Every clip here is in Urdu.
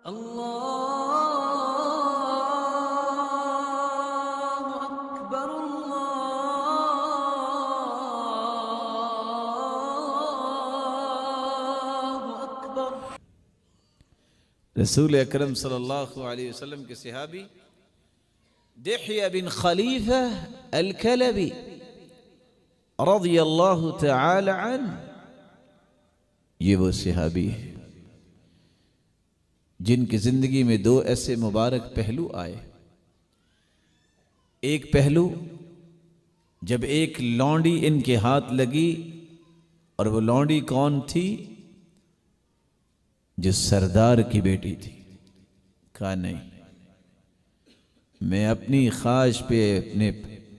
اللہ اکبر اللہ اکبر۔ رسول اکرم صلی اللہ علیہ وسلم کے صحابی دحیہ بن خلیفہ الکلبی رضی اللہ تعالی عنہ، یہ وہ صحابی ہے جن کی زندگی میں دو ایسے مبارک پہلو آئے۔ ایک پہلو جب ایک لونڈی ان کے ہاتھ لگی، اور وہ لونڈی کون تھی؟ جو سردار کی بیٹی تھی۔ کہا نہیں، میں اپنی خواہش پہ اپنے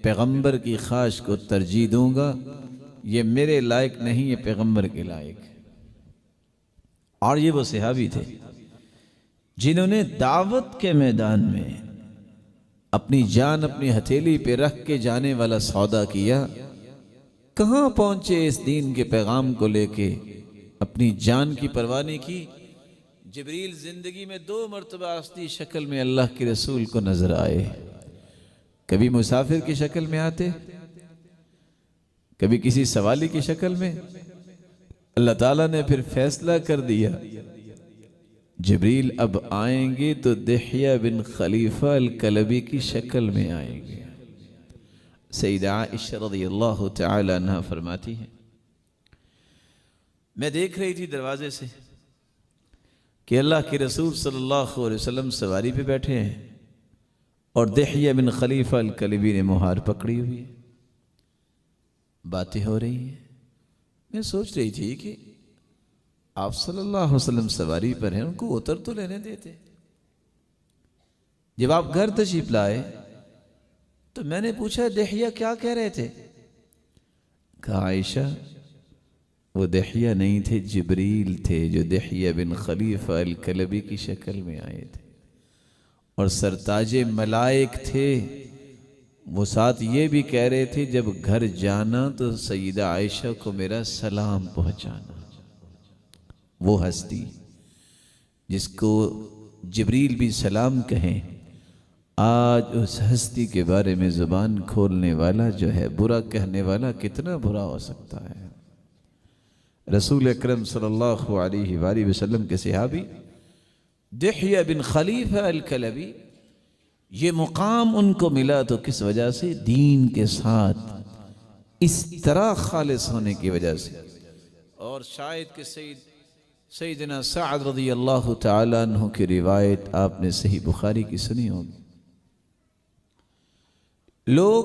پیغمبر کی خواہش کو ترجیح دوں گا، یہ میرے لائق نہیں، یہ پیغمبر کے لائق ہے۔ اور یہ وہ صحابی تھے جنہوں نے دعوت کے میدان میں اپنی جان اپنی ہتھیلی پہ رکھ کے جانے والا سودا کیا۔ کہاں پہنچے اس دین کے پیغام کو لے کے، اپنی جان کی پرواہ نہیں کی۔ جبریل زندگی میں 2 مرتبہ اصلی شکل میں اللہ کے رسول کو نظر آئے۔ کبھی مسافر کی شکل میں آتے، کبھی کسی سوالی کی شکل میں۔ اللہ تعالیٰ نے پھر فیصلہ کر دیا، جبریل اب آئیں گے تو دحیہ بن خلیفہ الکلبی کی شکل میں آئیں گے۔ سیدہ عائشہ رضی اللہ تعالی عنہ فرماتی ہیں، میں دیکھ رہی تھی دروازے سے کہ اللہ کے رسول صلی اللہ علیہ وسلم سواری پہ بیٹھے ہیں اور دحیہ بن خلیفہ الکلبی نے مہار پکڑی ہوئی ہے، باتیں ہو رہی ہیں۔ میں سوچ رہی تھی کہ آپ صلی اللہ علیہ وسلم سواری پر ہیں، ان کو اتر تو لینے دیتے۔ جب آپ گھر تشریف لائے تو میں نے پوچھا دحیہ کیا کہہ رہے تھے؟ کہا عائشہ وہ دحیہ نہیں تھے، جبریل تھے جو دحیہ بن خلیفہ الکلبی کی شکل میں آئے تھے، اور سرتاج ملائک تھے۔ وہ ساتھ یہ بھی کہہ رہے تھے جب گھر جانا تو سیدہ عائشہ کو میرا سلام پہنچانا۔ وہ ہستی جس کو جبریل بھی سلام کہیں، آج اس ہستی کے بارے میں زبان کھولنے والا جو ہے، برا کہنے والا کتنا برا ہو سکتا ہے۔ رسول اکرم صلی اللہ علیہ وآلہ وسلم کے صحابی دحیہ بن خلیفہ الکلبی، یہ مقام ان کو ملا تو کس وجہ سے؟ دین کے ساتھ اس طرح خالص ہونے کی وجہ سے۔ اور شاید کہ سیدنا سعد رضی اللہ تعالیٰ عنہ کی روایت آپ نے صحیح بخاری کی سنی ہوگی۔ لوگ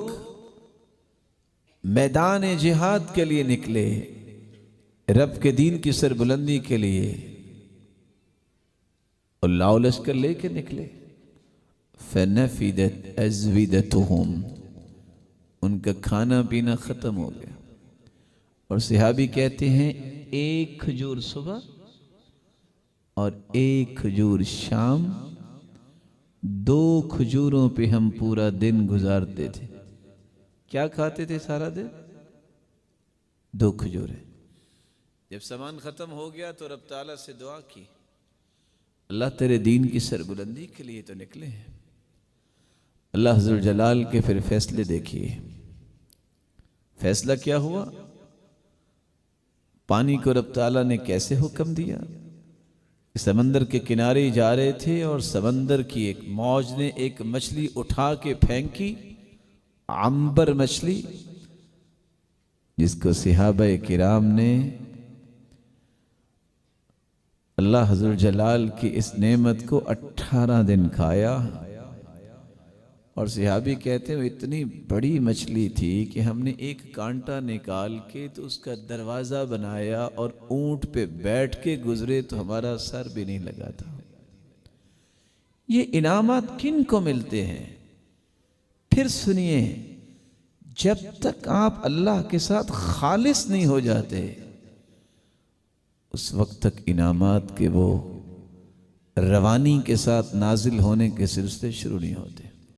میدان جہاد کے لیے نکلے، رب کے دین کی سربلندی کے لیے، اور لاؤ لشکر لے کے نکلے۔ فَنَفِدَتْ أَزْوِدَتُهُمْ، ان کا کھانا پینا ختم ہو گیا۔ اور صحابی کہتے ہیں 1 کھجور صبح اور 1 کھجور شام، 2 کھجوروں پہ ہم پورا دن گزارتے تھے۔ کیا کھاتے تھے سارا دن؟ 2 کھجوریں۔ جب سامان ختم ہو گیا تو رب تعالیٰ سے دعا کی، اللہ تیرے دین کی سربلندی کے لیے تو نکلے ہیں۔ اللہ ذوالجلال کے پھر فیصلے دیکھیے۔ فیصلہ کیا ہوا؟ پانی کو رب تعالیٰ نے کیسے حکم دیا؟ سمندر کے کنارے جا رہے تھے اور سمندر کی ایک موج نے ایک مچھلی اٹھا کے پھینکی، عنبر مچھلی، جس کو صحابہ کرام نے اللہ حضور جلال کی اس نعمت کو 18 دن کھایا۔ اور صحابی کہتے ہیں وہ اتنی بڑی مچھلی تھی کہ ہم نے ایک کانٹا نکال کے تو اس کا دروازہ بنایا اور اونٹ پہ بیٹھ کے گزرے تو ہمارا سر بھی نہیں لگا تھا۔ یہ انعامات کن کو ملتے ہیں؟ پھر سنیے، جب تک آپ اللہ کے ساتھ خالص نہیں ہو جاتے اس وقت تک انعامات کے وہ روانی کے ساتھ نازل ہونے کے سلسلے شروع نہیں ہوتے۔